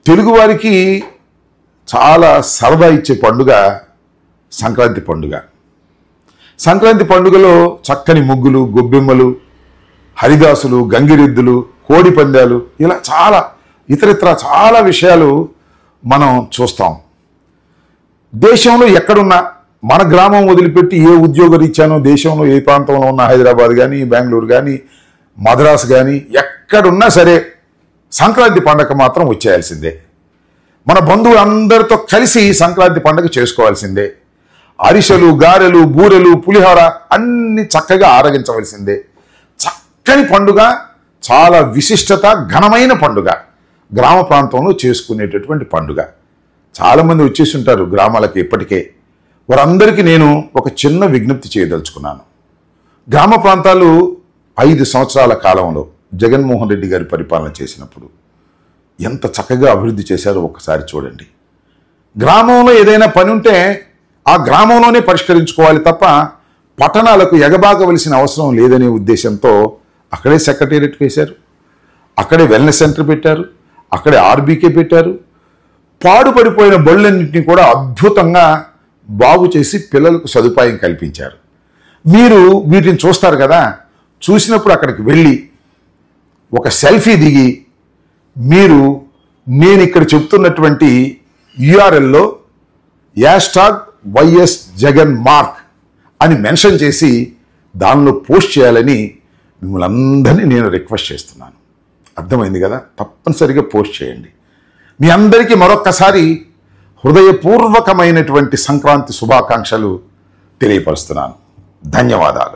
తెలుగువారికి చాలా సరదా ఇచ్చే పండుగ సంక్రాంతి పండుగ. సంక్రాంతి పండుగలో చక్కని ముగ్గులు, గొబ్బెమ్మలు, హరిదాసులు, గంగిరెద్దులు, కోడి పందాలు, ఇలా చాలా ఇతరితర చాలా విషయాలు మనం చూస్తాం. దేశంలో ఎక్కడున్నా మన గ్రామం వదిలిపెట్టి ఏ ఉద్యోగరీత్యానో దేశంలో ఏ ప్రాంతంలో ఉన్న హైదరాబాద్ కానీ, బెంగళూరు కానీ, మద్రాసు కానీ ఎక్కడున్నా సరే సంక్రాంతి పండగ మాత్రం వచ్చేయాల్సిందే. మన బంధువులందరితో కలిసి సంక్రాంతి పండుగ చేసుకోవాల్సిందే. అరిసెలు, గారెలు, బూరెలు, పులిహోర అన్ని చక్కగా ఆరగించవలసిందే. చక్కని పండుగ, చాలా విశిష్టత, ఘనమైన పండుగ, గ్రామ ప్రాంతంలో చేసుకునేటటువంటి పండుగ. చాలామంది వచ్చేసి ఉంటారు గ్రామాలకి ఇప్పటికే. వారందరికీ నేను ఒక చిన్న విజ్ఞప్తి చేయదలుచుకున్నాను. గ్రామ ప్రాంతాలు 5 సంవత్సరాల కాలంలో జగన్మోహన్ రెడ్డి గారి పరిపాలన చేసినప్పుడు ఎంత చక్కగా అభివృద్ధి చేశారో ఒక్కసారి చూడండి. గ్రామంలో ఏదైనా పని ఉంటే ఆ గ్రామంలోనే పరిష్కరించుకోవాలి తప్ప పట్టణాలకు ఎగబాగవలసిన అవసరం లేదనే ఉద్దేశంతో అక్కడే సెక్రటేరియట్ వేశారు, అక్కడే వెల్నెస్ సెంటర్ పెట్టారు, అక్కడే ఆర్బీకే పెట్టారు. పాడుపడిపోయిన బళ్ళన్నింటినీ కూడా అద్భుతంగా బాగు చేసి పిల్లలకు సదుపాయం కల్పించారు. మీరు వీటిని చూస్తారు కదా, చూసినప్పుడు అక్కడికి వెళ్ళి ఒక సెల్ఫీ దిగి మీరు నేను ఇక్కడ చెప్తున్నటువంటి యూఆర్ఎల్లో #YSJaganMark అని మెన్షన్ చేసి దానిలో పోస్ట్ చేయాలని మిమ్మల్ని అందరినీ నేను రిక్వెస్ట్ చేస్తున్నాను. అర్థమైంది కదా? తప్పనిసరిగా పోస్ట్ చేయండి. మీ అందరికీ మరొక్కసారి హృదయపూర్వకమైనటువంటి సంక్రాంతి శుభాకాంక్షలు తెలియపరుస్తున్నాను. ధన్యవాదాలు.